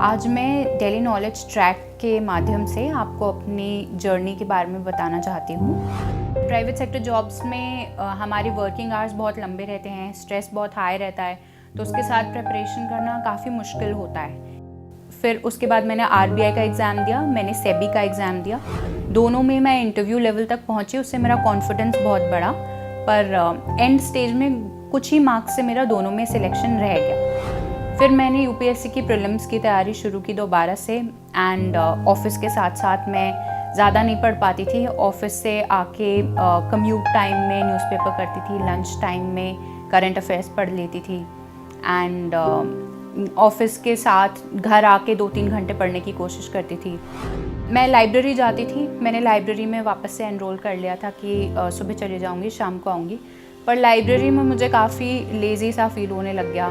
आज मैं Delhi knowledge track के माध्यम से आपको अपनी जर्नी के बारे में बताना चाहती हूँ। प्राइवेट सेक्टर जॉब्स में हमारी वर्किंग आवर्स बहुत लंबे रहते हैं, स्ट्रेस बहुत हाई रहता है, तो उसके साथ प्रिपरेशन करना काफ़ी मुश्किल होता है। फिर उसके बाद मैंने RBI का एग्ज़ाम दिया, मैंने SEBI का एग्ज़ाम दिया। दोनों में मैं इंटरव्यू लेवल तक पहुँची, उससे मेरा कॉन्फिडेंस बहुत बढ़ा, पर एंड स्टेज में कुछ ही मार्क्स से मेरा दोनों में सिलेक्शन रह गया। फिर मैंने UPSC की प्रीलिम्स की तैयारी शुरू की दोबारा से, एंड ऑफिस के साथ साथ मैं ज़्यादा नहीं पढ़ पाती थी। ऑफिस से आके कम्यूट टाइम में न्यूज़पेपर करती थी, लंच टाइम में करंट अफेयर्स पढ़ लेती थी, एंड ऑफिस के साथ घर आके 2-3 घंटे पढ़ने की कोशिश करती थी। मैं लाइब्रेरी जाती थी, मैंने लाइब्रेरी में वापस से एनरोल कर लिया था कि सुबह चले जाऊँगी, शाम को आऊँगी, पर लाइब्रेरी में मुझे काफ़ी लेज़ी सा फील होने लग गया,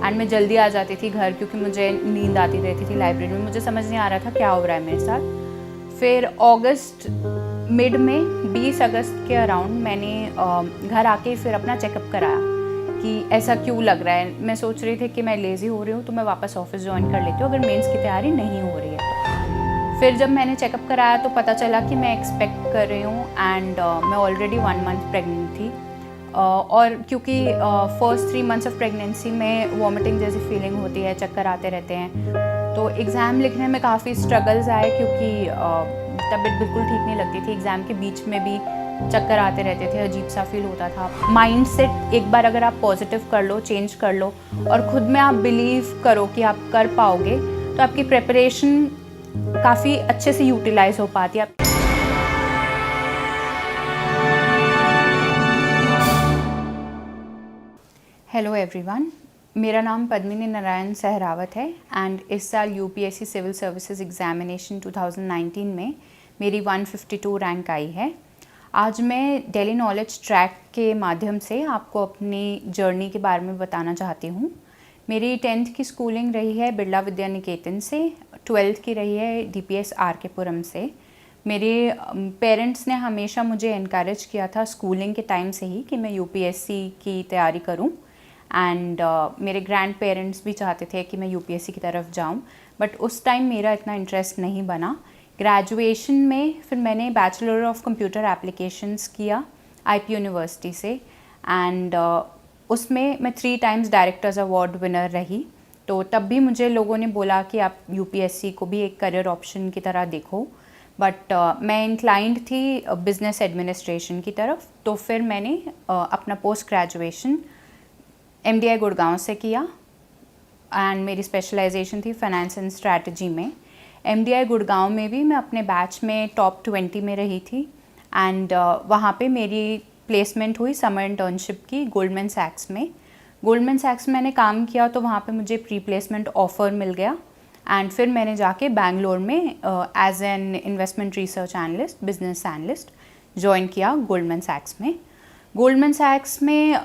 एंड मैं जल्दी आ जाती थी घर क्योंकि मुझे नींद आती रहती थी लाइब्रेरी में। मुझे समझ नहीं आ रहा था क्या हो रहा है मेरे साथ। फिर अगस्त मिड में 20 अगस्त के अराउंड मैंने घर आके फिर अपना चेकअप कराया कि ऐसा क्यों लग रहा है। मैं सोच रही थी कि मैं लेज़ी हो रही हूँ तो मैं वापस ऑफिस ज्वाइन कर लेती हूँ अगर मेंस की तैयारी नहीं हो रही है तो। फिर जब मैंने चेकअप कराया तो पता चला कि मैं एक्सपेक्ट कर रही हूँ, एंड मैं ऑलरेडी 1 मंथ प्रेग्नेंट थी। और क्योंकि फर्स्ट 3 मंथ्स ऑफ प्रेगनेंसी में वॉमिटिंग जैसी फीलिंग होती है, चक्कर आते रहते हैं, तो एग्ज़ाम लिखने में काफ़ी स्ट्रगल्स आए क्योंकि तबीयत बिल्कुल ठीक नहीं लगती थी। एग्ज़ाम के बीच में भी चक्कर आते रहते थे, अजीब सा फील होता था। माइंड सेट एक बार अगर आप पॉजिटिव कर लो, चेंज कर लो और खुद में आप बिलीव करो कि आप कर पाओगे, तो आपकी प्रिपरेशन काफ़ी अच्छे से यूटिलाइज हो पाती है। हेलो एवरीवन, मेरा नाम पद्मिनी नारायण सहरावत है, एंड इस साल UPSC सिविल सर्विसेज एग्जामिनेशन 2019 में मेरी 152 रैंक आई है। आज मैं दिल्ली नॉलेज ट्रैक के माध्यम से आपको अपनी जर्नी के बारे में बताना चाहती हूँ। मेरी 10th की स्कूलिंग रही है बिरला विद्या निकेतन से, 12th की रही है DPS RK पुरम से। मेरे पेरेंट्स ने हमेशा मुझे इनकरेज किया था स्कूलिंग के टाइम से ही कि मैं UPSC की तैयारी करूँ, एंड मेरे ग्रैंड पेरेंट्स भी चाहते थे कि मैं UPSC की तरफ जाऊं, बट उस टाइम मेरा इतना इंटरेस्ट नहीं बना। ग्रेजुएशन में फिर मैंने बैचलर ऑफ कंप्यूटर एप्लीकेशंस किया IP यूनिवर्सिटी से, एंड उसमें मैं 3 टाइम्स डायरेक्टर्स अवार्ड विनर रही। तो तब भी मुझे लोगों ने बोला कि आप UPSC को भी एक करियर ऑप्शन की तरह देखो, बट मैं इंक्लाइंड थी बिजनेस एडमिनिस्ट्रेशन की तरफ। तो फिर मैंने अपना पोस्ट ग्रेजुएशन MDI गुड़गांव से किया, एंड मेरी स्पेशलाइजेशन थी फाइनेंस एंड स्ट्रैटेजी में। MDI गुड़गांव में भी मैं अपने बैच में टॉप 20 में रही थी, एंड वहाँ पे मेरी प्लेसमेंट हुई समर इंटर्नशिप की गोल्डमैन सैक्स में। गोल्डमैन सैक्स में मैंने काम किया तो वहाँ पे मुझे प्री प्लेसमेंट ऑफ़र मिल गया, एंड फिर मैंने जाके बैंगलोर में as an investment research analyst, business analyst join किया गोल्डमैन सैक्स में। गोल्डमैन सैक्स में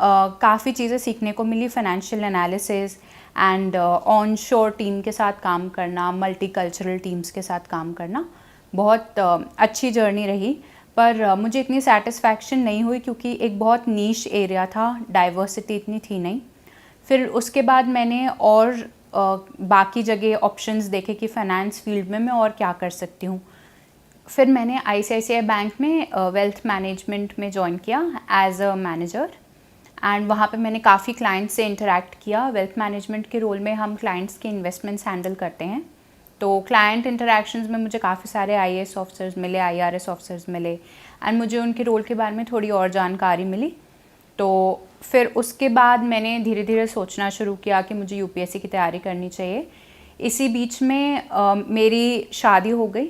काफ़ी चीज़ें सीखने को मिली, financial analysis and onshore team के साथ काम करना, मल्टीकल्चरल टीम्स के साथ काम करना। बहुत अच्छी जर्नी रही, पर मुझे इतनी सेटिस्फैक्शन नहीं हुई क्योंकि एक बहुत नीश एरिया था, डाइवर्सिटी इतनी थी नहीं। फिर उसके बाद मैंने और बाकी जगह ऑप्शंस देखे कि फ़ाइनेंस फील्ड में मैं और क्या कर सकती हूँ। फिर मैंने ICICI बैंक में वेल्थ मैनेजमेंट में ज्वाइन किया एज अ मैनेजर, एंड वहाँ पे मैंने काफ़ी क्लाइंट्स से इंटरेक्ट किया। वेल्थ मैनेजमेंट के रोल में हम क्लाइंट्स के इन्वेस्टमेंट्स हैंडल करते हैं, तो क्लाइंट इंटरेक्शंस में मुझे काफ़ी सारे IAS ऑफिसर्स मिले, IRS ऑफिसर्स मिले, एंड मुझे उनके रोल के बारे में थोड़ी और जानकारी मिली। तो फिर उसके बाद मैंने धीरे धीरे सोचना शुरू किया कि मुझे UPSC की तैयारी करनी चाहिए। इसी बीच में मेरी शादी हो गई,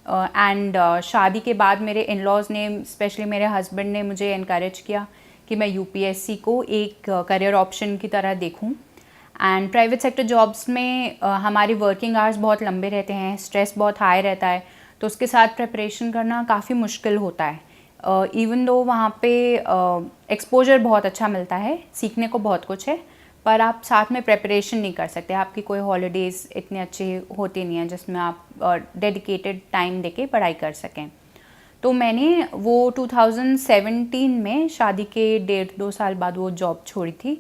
एंड शादी के बाद मेरे इन-लॉज़ ने, स्पेशली मेरे हस्बैंड ने मुझे इनकरेज किया कि मैं UPSC को एक करियर ऑप्शन की तरह देखूं। एंड प्राइवेट सेक्टर जॉब्स में हमारी वर्किंग आवर्स बहुत लंबे रहते हैं, स्ट्रेस बहुत हाई रहता है, तो उसके साथ प्रिपरेशन करना काफ़ी मुश्किल होता है। इवन दो वहाँ पे एक्सपोजर बहुत अच्छा मिलता है, सीखने को बहुत कुछ है, पर आप साथ में प्रिपरेशन नहीं कर सकते। आपकी कोई हॉलीडेज़ इतनी अच्छी होती नहीं है जिसमें आप डेडिकेटेड टाइम देके पढ़ाई कर सकें। तो मैंने वो 2017 में शादी के 1.5-2 साल बाद वो जॉब छोड़ी थी,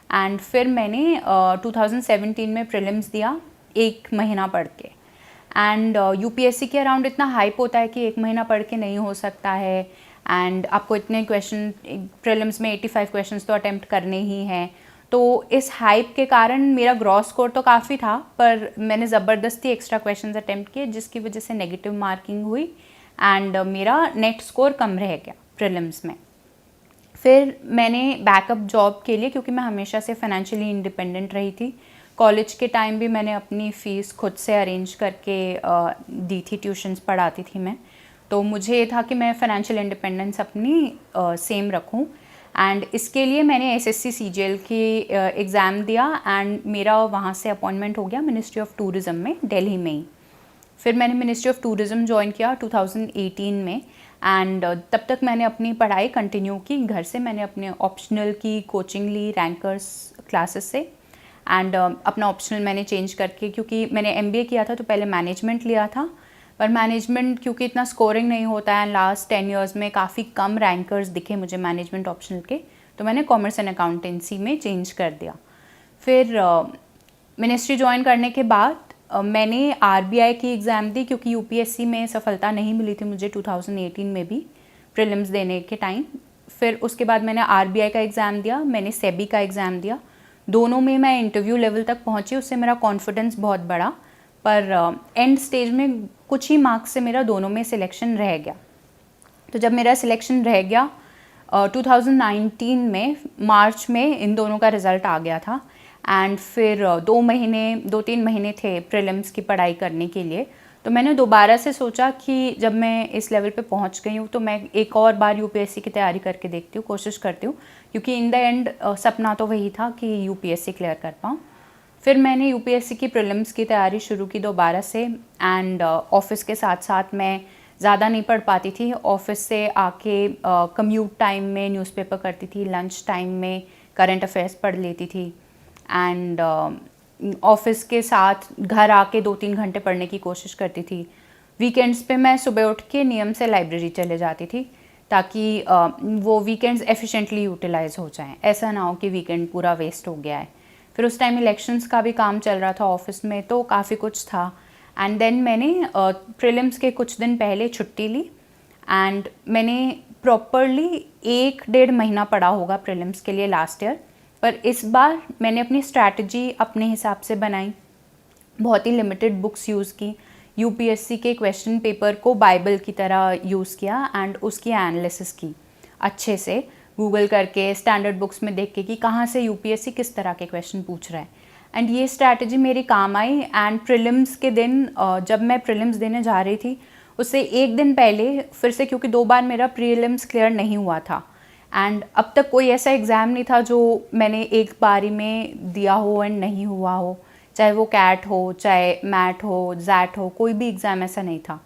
एंड फिर मैंने 2017 में प्रीलिम्स दिया 1 महीना पढ़ के। एंड यूपीएससी के अराउंड इतना हाइप होता है कि 1 महीना पढ़ के नहीं हो सकता है, एंड आपको इतने क्वेश्चन प्रीलिम्स में 85 क्वेश्चंस तो अटेम्प्ट करने ही हैं। तो इस हाइप के कारण मेरा ग्रॉस स्कोर तो काफ़ी था, पर मैंने ज़बरदस्ती एक्स्ट्रा क्वेश्चंस अटेम्प्ट किए, जिसकी वजह से नेगेटिव मार्किंग हुई एंड मेरा नेट स्कोर कम रह गया प्रीलिम्स में। फिर मैंने बैकअप जॉब के लिए, क्योंकि मैं हमेशा से फाइनेंशियली इंडिपेंडेंट रही थी, कॉलेज के टाइम भी मैंने अपनी फ़ीस खुद से अरेंज करके दी थी, ट्यूशन्स पढ़ाती थी मैं। तो मुझे ये था कि मैं फ़ाइनेंशियल इंडिपेंडेंस अपनी सेम रखूं, एंड इसके लिए मैंने एसएससी सीजीएल की एग्ज़ाम दिया एंड मेरा वहाँ से अपॉइंटमेंट हो गया मिनिस्ट्री ऑफ टूरिज़्म में, दिल्ली में ही। फिर मैंने मिनिस्ट्री ऑफ टूरिज़्म ज्वाइन किया 2018 में, एंड तब तक मैंने अपनी पढ़ाई कंटिन्यू की घर से। मैंने अपने ऑप्शनल की कोचिंग ली रैंकर्स क्लासेस से, एंड अपना ऑप्शनल मैंने चेंज करके, क्योंकि मैंने एमबीए किया था तो पहले मैनेजमेंट लिया था, पर मैनेजमेंट क्योंकि इतना स्कोरिंग नहीं होता है, लास्ट 10 इयर्स में काफ़ी कम रैंकर्स दिखे मुझे मैनेजमेंट ऑप्शनल के, तो मैंने कॉमर्स एंड अकाउंटेंसी में चेंज कर दिया। फिर मिनिस्ट्री ज्वाइन करने के बाद मैंने आरबीआई की एग्ज़ाम दी, क्योंकि यूपीएससी में सफलता नहीं मिली थी मुझे 2018 में भी प्रीलिम्स देने के टाइम। फिर उसके बाद मैंने आरबीआई का एग्ज़ाम दिया, मैंने सेबी का एग्ज़ाम दिया। दोनों में मैं इंटरव्यू लेवल तक पहुंची, उससे मेरा कॉन्फिडेंस बहुत बढ़ा, पर एंड स्टेज में कुछ ही मार्क्स से मेरा दोनों में सिलेक्शन रह गया। तो जब मेरा सिलेक्शन रह गया 2019 में मार्च में इन दोनों का रिज़ल्ट आ गया था, एंड फिर 2-3 महीने थे प्रीलिम्स की पढ़ाई करने के लिए। तो मैंने दोबारा से सोचा कि जब मैं इस लेवल पे पहुंच गई हूँ तो मैं एक और बार यूपीएससी की तैयारी करके देखती हूँ, कोशिश करती हूँ, क्योंकि इन द एंड सपना तो वही था कि यूपीएससी क्लियर कर पाऊँ। फिर मैंने यूपीएससी की प्रीलिम्स की तैयारी शुरू की दोबारा से, एंड ऑफिस के साथ साथ मैं ज़्यादा नहीं पढ़ पाती थी। ऑफिस से आके कम्यूट टाइम में न्यूज़पेपर करती थी, लंच टाइम में करंट अफेयर्स पढ़ लेती थी, एंड ऑफिस के साथ घर आके 2-3 घंटे पढ़ने की कोशिश करती थी। वीकेंड्स पे मैं सुबह उठ के नियम से लाइब्रेरी चले जाती थी, ताकि वो वीकेंड्स एफिशिएंटली यूटिलाइज हो जाएं, ऐसा ना हो कि वीकेंड पूरा वेस्ट हो गया है। फिर उस टाइम इलेक्शंस का भी काम चल रहा था ऑफिस में, तो काफ़ी कुछ था। एंड देन मैंने प्रीलिम्स के कुछ दिन पहले छुट्टी ली, एंड मैंने प्रॉपरली 1-1.5 महीना पढ़ा होगा प्रीलिम्स के लिए लास्ट ईयर। पर इस बार मैंने अपनी स्ट्रैटेजी अपने हिसाब से बनाई, बहुत ही लिमिटेड बुक्स यूज़ की, यूपीएससी के क्वेश्चन पेपर को बाइबल की तरह यूज़ किया, एंड उसकी एनालिसिस की अच्छे से गूगल करके, स्टैंडर्ड बुक्स में देख के कि कहाँ से यूपीएससी किस तरह के क्वेश्चन पूछ रहा है। एंड ये स्ट्रैटेजी मेरी काम आई, एंड प्रीलिम्स के दिन जब मैं प्रीलिम्स देने जा रही थी उससे 1 दिन पहले फिर से, क्योंकि 2 बार मेरा प्रीलिम्स क्लियर नहीं हुआ था, एंड अब तक कोई ऐसा एग्ज़ाम नहीं था जो मैंने एक बारी में दिया हो एंड नहीं हुआ हो, चाहे वो कैट हो, चाहे मैट हो, जैट हो, कोई भी एग्ज़ाम ऐसा नहीं था।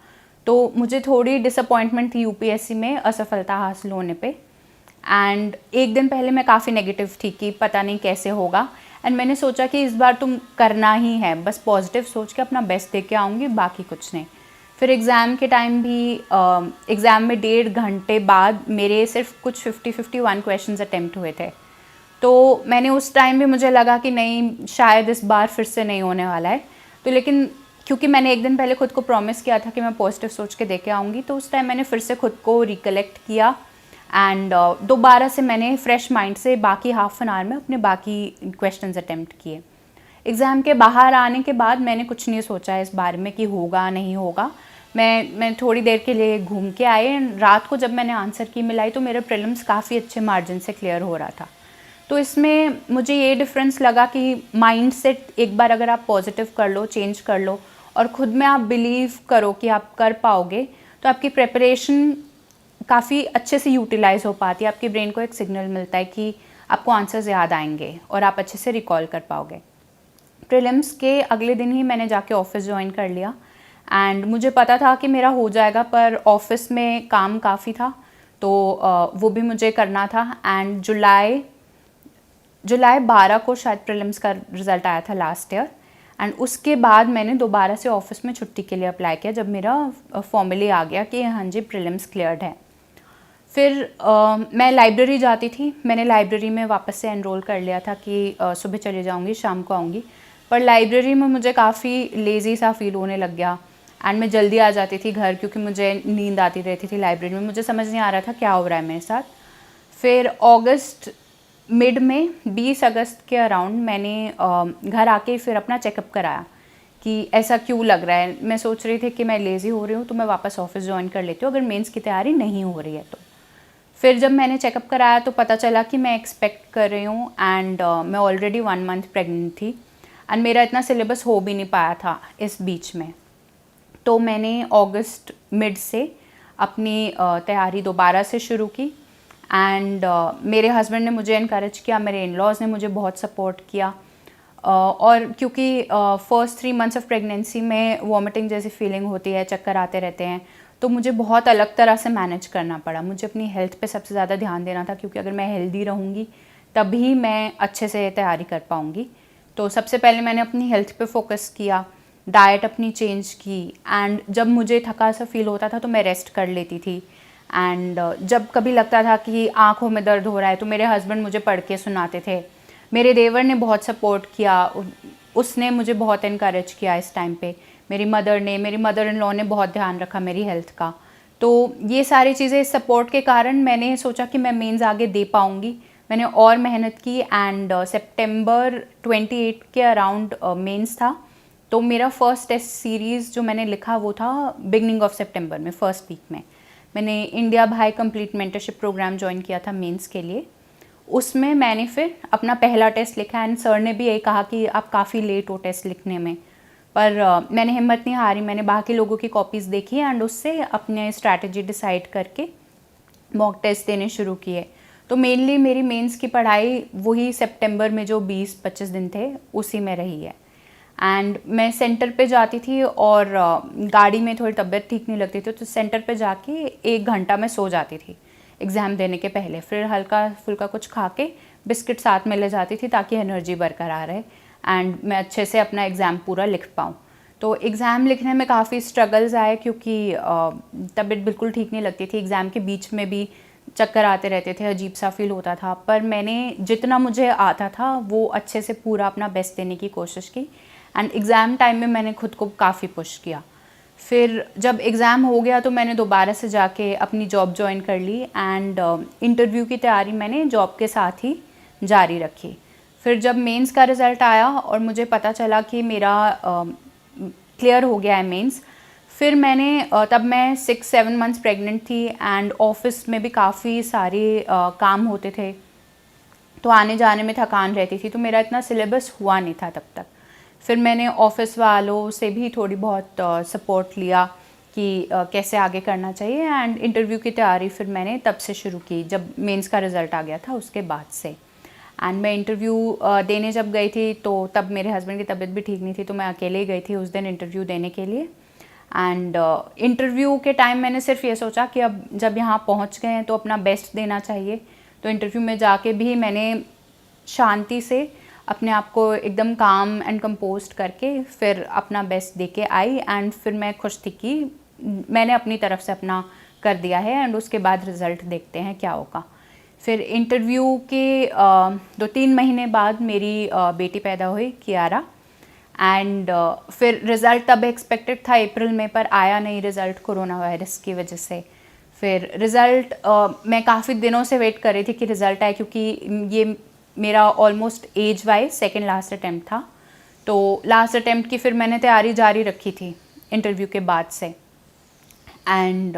तो मुझे थोड़ी डिसअपॉइंटमेंट थी यूपीएससी में असफलता हासिल होने पे, एंड 1 दिन पहले मैं काफ़ी नेगेटिव थी कि पता नहीं कैसे होगा, एंड मैंने सोचा कि इस बार तुम करना ही है, बस पॉजिटिव सोच के अपना बेस्ट दे के आऊँगी, बाकी कुछ नहीं। फिर एग्ज़ाम के टाइम भी एग्ज़ाम में 1.5 घंटे बाद मेरे सिर्फ कुछ 50-51 क्वेश्चंस अटेम्प्ट हुए थे। तो मैंने उस टाइम भी मुझे लगा कि नहीं, शायद इस बार फिर से नहीं होने वाला है। तो लेकिन क्योंकि मैंने 1 दिन पहले खुद को प्रॉमिस किया था कि मैं पॉजिटिव सोच के दे के आऊँगी, तो उस टाइम मैंने फिर से खुद को रिकलेक्ट किया, एंड दोबारा से मैंने फ्रेश माइंड से बाकी हाफ एन आवर में अपने बाकी क्वेश्चंस अटेम्प्ट किए। एग्ज़ाम के बाहर आने के बाद मैंने कुछ नहीं सोचा इस बारे में कि होगा नहीं होगा। मैं थोड़ी देर के लिए घूम के आए, रात को जब मैंने आंसर की मिलाई तो मेरे प्रीलिम्स काफ़ी अच्छे मार्जिन से क्लियर हो रहा था। तो इसमें मुझे ये डिफरेंस लगा कि माइंड सेट एक बार अगर आप पॉजिटिव कर लो, चेंज कर लो, और ख़ुद में आप बिलीव करो कि आप कर पाओगे, तो आपकी प्रिपरेशन काफ़ी अच्छे से यूटिलाइज़ हो पाती है। आपके ब्रेन को एक सिग्नल मिलता है कि आपको आंसर्स याद आएंगे और आप अच्छे से रिकॉल कर पाओगे। प्रीलिम्स के अगले दिन ही मैंने जाके ऑफिस ज्वाइन कर लिया, एंड मुझे पता था कि मेरा हो जाएगा, पर ऑफिस में काम काफ़ी था, तो वो भी मुझे करना था। एंड जुलाई 12 को शायद प्रीलिम्स का रिज़ल्ट आया था लास्ट ईयर, एंड उसके बाद मैंने दोबारा से ऑफिस में छुट्टी के लिए अप्लाई किया जब मेरा फॉर्मली आ गया कि हाँ जी प्रीलिम्स क्लियर्ड है। फिर मैं लाइब्रेरी जाती थी, मैंने लाइब्रेरी में वापस से एनरोल कर लिया था कि सुबह चली जाऊंगी, शाम को आऊँगी। पर लाइब्रेरी में मुझे काफ़ी लेज़ी सा फील होने लग गया एंड मैं जल्दी आ जाती थी घर क्योंकि मुझे नींद आती रहती थी लाइब्रेरी में। मुझे समझ नहीं आ रहा था क्या हो रहा है मेरे साथ। फिर अगस्त मिड में 20 अगस्त के अराउंड मैंने घर आके फिर अपना चेकअप कराया कि ऐसा क्यों लग रहा है। मैं सोच रही थी कि मैं लेज़ी हो रही हूँ तो मैं वापस ऑफिस ज्वाइन कर लेती हूँ अगर मेंस की तैयारी नहीं हो रही है तो। फिर जब मैंने चेकअप कराया तो पता चला कि मैं एक्सपेक्ट कर रही हूँ एंड मैं ऑलरेडी 1 मंथ प्रेग्नेंट थी एंड मेरा इतना सिलेबस हो भी नहीं पाया था इस बीच में। तो मैंने अगस्त मिड से अपनी तैयारी दोबारा से शुरू की एंड मेरे हस्बैंड ने मुझे इनकरेज किया, मेरे इन लॉज़ ने मुझे बहुत सपोर्ट किया। और क्योंकि फर्स्ट 3 मंथ्स ऑफ प्रेगनेंसी में वॉमिटिंग जैसी फीलिंग होती है, चक्कर आते रहते हैं, तो मुझे बहुत अलग तरह से मैनेज करना पड़ा। मुझे अपनी हेल्थ पे सबसे ज़्यादा ध्यान देना था क्योंकि अगर मैं हेल्दी रहूँगी तभी मैं अच्छे से तैयारी कर पाऊँगी। तो सबसे पहले मैंने अपनी हेल्थ पे फोकस किया, डाइट अपनी चेंज की एंड जब मुझे थका सा फील होता था तो मैं रेस्ट कर लेती थी। एंड जब कभी लगता था कि आँखों में दर्द हो रहा है तो मेरे हस्बैंड मुझे पढ़ के सुनाते थे। मेरे देवर ने बहुत सपोर्ट किया, उसने मुझे बहुत इनकरेज किया इस टाइम पे। मेरी मदर इन लॉ ने बहुत ध्यान रखा मेरी हेल्थ का। तो ये सारी चीज़ें इस सपोर्ट के कारण मैंने सोचा कि मैं मेंस आगे दे पाऊँगी। मैंने और मेहनत की एंड सितंबर 28 के अराउंड मेंस था। तो मेरा फर्स्ट टेस्ट सीरीज़ जो मैंने लिखा वो था बिगनिंग ऑफ सितंबर में, फर्स्ट वीक में। मैंने इंडिया भाई कंप्लीट मेंटरशिप प्रोग्राम ज्वाइन किया था मेंस के लिए। उसमें मैंने फिर अपना पहला टेस्ट लिखा एंड सर ने भी यही कहा कि आप काफ़ी लेट हो टेस्ट लिखने में, पर मैंने हिम्मत नहीं हारी। मैंने बाकी लोगों की कॉपीज़ देखी एंड उससे अपने स्ट्रैटेजी डिसाइड करके मॉक टेस्ट देने शुरू किए। तो मेनली मेरी मेंस की पढ़ाई वही सितंबर में जो 20-25 दिन थे उसी में रही है। एंड मैं सेंटर पे जाती थी और गाड़ी में थोड़ी तबीयत ठीक नहीं लगती थी तो सेंटर पे जाके 1 घंटा मैं सो जाती थी एग्ज़ाम देने के पहले। फिर हल्का फुल्का कुछ खा के बिस्किट साथ में ले जाती थी ताकि एनर्जी बरकरार रहे एंड मैं अच्छे से अपना एग्ज़ाम पूरा लिख पाऊँ। तो एग्ज़ाम लिखने में काफ़ी स्ट्रगल्स आए क्योंकि तबीयत बिल्कुल ठीक नहीं लगती थी। एग्ज़ाम के बीच में भी चक्कर आते रहते थे, अजीब सा फील होता था, पर मैंने जितना मुझे आता था वो अच्छे से पूरा अपना बेस्ट देने की कोशिश की एंड एग्ज़ाम टाइम में मैंने खुद को काफ़ी पुश किया। फिर जब एग्ज़ाम हो गया तो मैंने दोबारा से जाके अपनी जॉब ज्वाइन कर ली एंड इंटरव्यू की तैयारी मैंने जॉब के साथ ही जारी रखी। फिर जब मेंस का रिज़ल्ट आया और मुझे पता चला कि मेरा क्लियर हो गया है मेंस, फिर मैंने तब मैं 6-7 मंथ्स प्रेग्नेंट थी एंड ऑफिस में भी काफ़ी सारे काम होते थे तो आने जाने में थकान रहती थी, तो मेरा इतना सिलेबस हुआ नहीं था तब तक। फिर मैंने ऑफिस वालों से भी थोड़ी बहुत सपोर्ट लिया कि कैसे आगे करना चाहिए एंड इंटरव्यू की तैयारी फिर मैंने तब से शुरू की जब मेंस का रिज़ल्ट आ गया था उसके बाद से। एंड मैं इंटरव्यू देने जब गई थी तो तब मेरे हस्बैंड की तबीयत भी ठीक नहीं थी तो मैं अकेले ही गई थी उस दिन इंटरव्यू देने के लिए। एंड इंटरव्यू के टाइम मैंने सिर्फ ये सोचा कि अब जब यहाँ पहुँच गए हैं तो अपना बेस्ट देना चाहिए। तो इंटरव्यू में जाके भी मैंने शांति से अपने आप को एकदम काम एंड कंपोस्ट करके फिर अपना बेस्ट दे के आई एंड फिर मैं खुश थी कि मैंने अपनी तरफ से अपना कर दिया है एंड उसके बाद रिज़ल्ट देखते हैं क्या होगा। फिर इंटरव्यू के 2-3 महीने बाद मेरी बेटी पैदा हुई, कियारा। एंड फिर रिज़ल्ट तब एक्सपेक्टेड था अप्रैल में, पर आया नहीं रिज़ल्ट कोरोना वायरस की वजह से। फिर रिज़ल्ट मैं काफ़ी दिनों से वेट कर रही थी कि रिज़ल्ट आए क्योंकि ये मेरा almost age wise second last attempt था। तो लास्ट अटैम्प्ट की फिर मैंने तैयारी जारी रखी थी इंटरव्यू के बाद से। एंड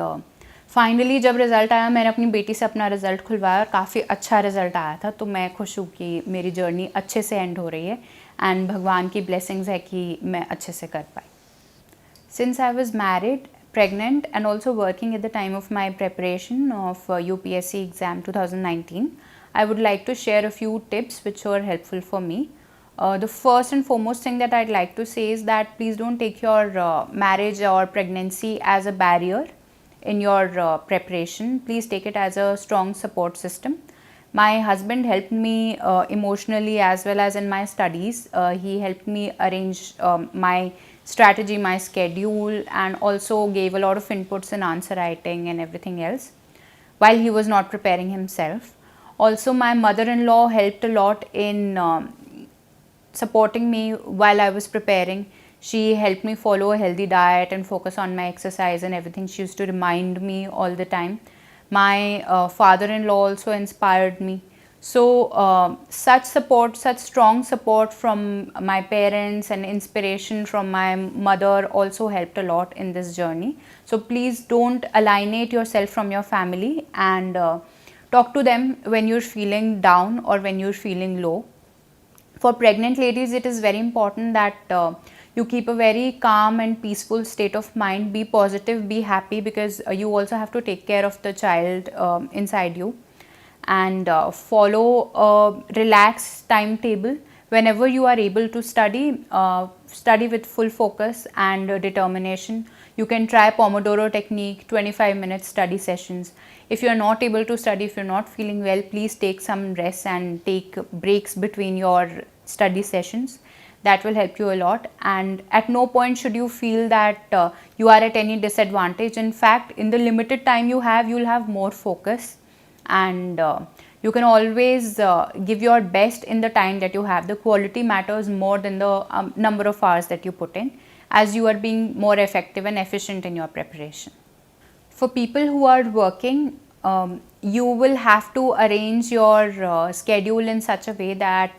फाइनली जब रिज़ल्ट आया मैंने अपनी बेटी से अपना रिज़ल्ट खुलवाया और काफ़ी अच्छा रिज़ल्ट आया था। तो मैं खुश हूँ कि मेरी जर्नी अच्छे से एंड हो रही है एंड भगवान की ब्लेसिंग्स है कि मैं अच्छे से कर पाई। Since I was married, pregnant and also working at the time of my preparation of UPSC exam 2019, I would like to share a few tips which were helpful for me. The first and foremost thing that I'd like to say is that please don't take your marriage or pregnancy as a barrier in your preparation. Please take it as a strong support system. My husband helped me emotionally as well as in my studies. He helped me arrange my strategy, my schedule, and also gave a lot of inputs in answer writing and everything else while he was not preparing himself. Also, my mother-in-law helped a lot in supporting me while I was preparing. She helped me follow a healthy diet and focus on my exercise and everything. She used to remind me all the time. My father-in-law also inspired me. So such support, such strong support from my parents and inspiration from my mother also helped a lot in this journey. So please don't alienate yourself from your family, and talk to them when you're feeling down or when you're feeling low. For pregnant ladies, it is very important that you keep a very calm and peaceful state of mind. Be positive, be happy, because you also have to take care of the child inside you. And follow a relaxed timetable. Whenever you are able to study, study with full focus and determination. You can try Pomodoro technique, 25 minute study sessions. If you are not able to study, if you are not feeling well, please take some rest and take breaks between your study sessions. That will help you a lot. And at no point should you feel that you are at any disadvantage. In fact, in the limited time you have, you will have more focus, and you can always give your best in the time that you have. The quality matters more than the number of hours that you put in, as you are being more effective and efficient in your preparation. For people who are working, you will have to arrange your schedule in such a way that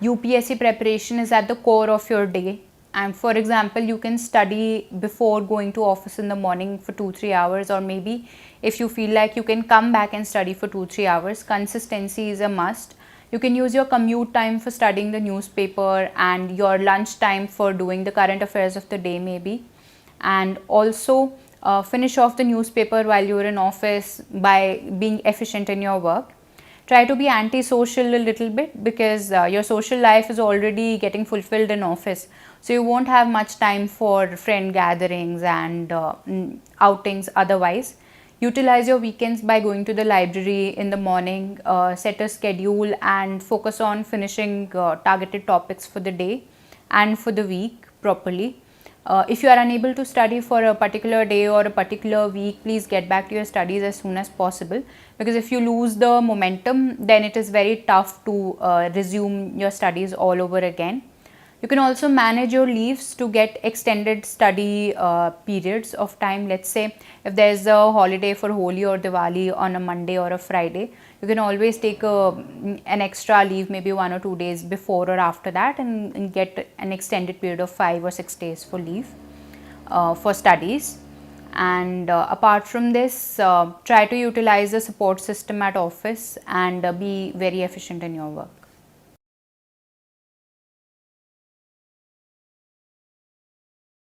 UPSC preparation is at the core of your day. And for example, you can study before going to office in the morning for 2-3 hours, or maybe if you feel like, you can come back and study for 2-3 hours. Consistency is a must. You can use your commute time for studying the newspaper, and your lunch time for doing the current affairs of the day maybe. And also finish off the newspaper while you are in office by being efficient in your work. Try to be anti-social a little bit, because your social life is already getting fulfilled in office. So you won't have much time for friend gatherings and outings otherwise. Utilize your weekends by going to the library in the morning, set a schedule and focus on finishing targeted topics for the day and for the week properly. If you are unable to study for a particular day or a particular week, please get back to your studies as soon as possible, because if you lose the momentum, then it is very tough to resume your studies all over again. You can also manage your leaves to get extended study periods of time. Let's say if there is a holiday for Holi or Diwali on a Monday or a Friday, you can always take an extra leave, maybe 1 or 2 days before or after that, and get an extended period of 5 or 6 days for leave for studies. And apart from this, try to utilize the support system at office and be very efficient in your work.